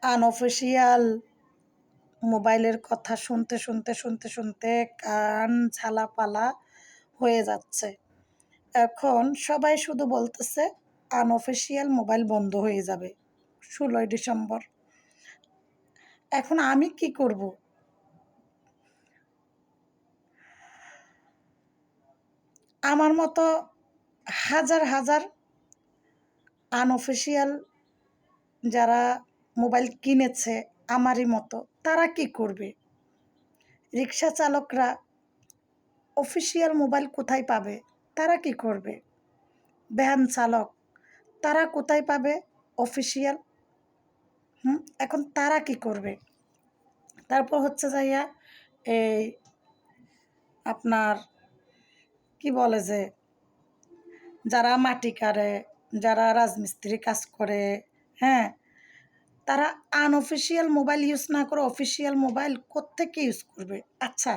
Unofficial মোবাইলের কথা শুনতে শুনতে শুনতে শুনতে কান ঝালাপালা হয়ে যাচ্ছে। এখন সবাই শুধু বলতেছে আনঅফিসিয়াল মোবাইল বন্ধ হয়ে যাবে ১৬ই ডিসেম্বর। এখন আমি কি করব? আমার মতো হাজার হাজার আনঅফিসিয়াল যারা মোবাইল কিনেছে আমারই মতো, তারা কি করবে? রিক্সা চালকরা অফিসিয়াল মোবাইল কোথায় পাবে? তারা কি করবে? ভ্যান চালক তারা কোথায় পাবে অফিসিয়াল? এখন তারা কি করবে? তারপর হচ্ছে যাইয়া এই আপনার কি বলে যে যারা মাটি কাটে, যারা রাজমিস্ত্রি কাজ করে, হ্যাঁ, তারা আনঅফিসিয়াল মোবাইল ইউজ না করে অফিসিয়াল মোবাইল কোত্থেকে ইউজ করবে? আচ্ছা,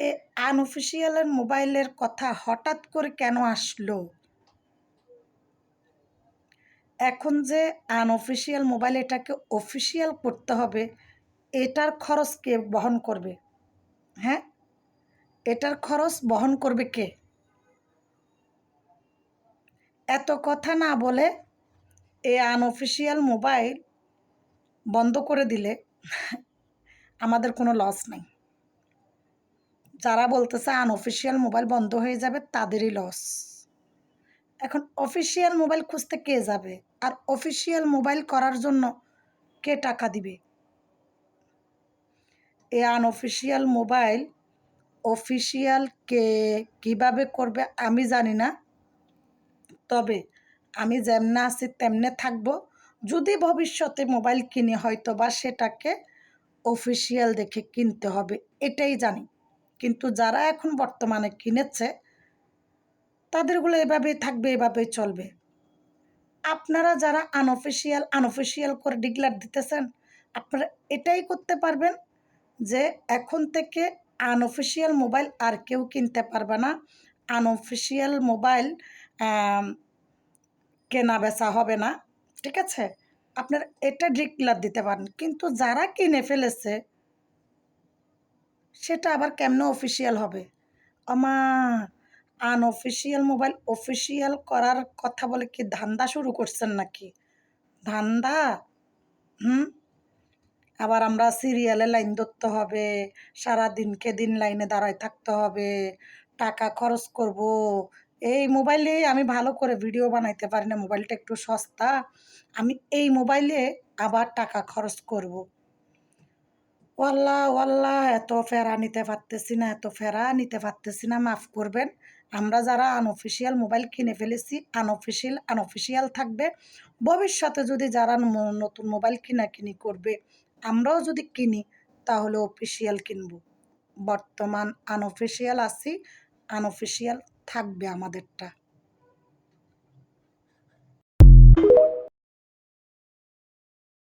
এ আনঅফিসিয়ালের মোবাইলের কথা হঠাৎ করে কেন আসলো? এখন যে আনঅফিসিয়াল মোবাইল এটাকে অফিসিয়াল করতে হবে, এটার খরচ কে বহন করবে? হ্যাঁ, এটার খরচ বহন করবে কে? এত কথা না বলে এই আনঅফিসিয়াল মোবাইল বন্ধ করে দিলে আমাদের কোনো লস নেই। যারা বলতেছে আনঅফিসিয়াল মোবাইল বন্ধ হয়ে যাবে তাদেরই লস। এখন অফিসিয়াল মোবাইল খুঁজতে কে যাবে? আর অফিসিয়াল মোবাইল করার জন্য কে টাকা দিবে? এই আনঅফিসিয়াল মোবাইল অফিসিয়াল কে কিভাবে করবে আমি জানি না। তবে আমি যেমনে আছি তেমনে থাকবো। যদি ভবিষ্যতে মোবাইল কিনি হয়তো বা সেটাকে অফিসিয়াল দেখে কিনতে হবে, এটাই জানি। কিন্তু যারা এখন বর্তমানে কিনেছে তাদেরগুলো এভাবেই থাকবে, এভাবেই চলবে। আপনারা যারা আনঅফিসিয়াল করে ডিক্লার দিতেছেন, আপনারা এটাই করতে পারবেন যে এখন থেকে আনঅফিসিয়াল মোবাইল আর কেউ কিনতে পারবে না। আনঅফিসিয়াল মোবাইল কেনা বেচা হবে না। ঠিক আছে? আপনারা এটা ডিক্লার দিতে পারেন। কিন্তু যারা কিনে ফেলেছে সেটা আবার কেমনে অফিসিয়াল হবে? ওমা! আনঅফিসিয়াল মোবাইল অফিসিয়াল করার কথা বলে কি ধান্দা শুরু করছেন নাকি? ধান্দা? হুম? আবার আমরা সিরিয়ালে লাইন ধরতে হবে, সারাদিনকে দিন লাইনে দাঁড়ায় থাকতে হবে, টাকা খরচ করব। এই মোবাইলে আমি ভালো করে ভিডিও বানাইতে পারি না, মোবাইলটা একটু সস্তা। আমি এই মোবাইলে আবার টাকা খরচ করব। ওয়াল্লাহ, ওয়াল্লাহ এত ফেরা নিতে পারতেছি না, এত ফেরা নিতে পারতেছি না, মাফ করবেন। আমরা যারা আনঅফিসিয়াল মোবাইল কিনে ফেলেছি, আনঅফিসিয়াল থাকবে। ভবিষ্যতে যদি যারা নতুন মোবাইল কিনাকিনি করবে, আমরাও যদি কিনি তাহলে অফিসিয়াল কিনব। বর্তমান আনঅফিসিয়াল আছি, আনঅফিসিয়াল থাকবে আমাদেরটা।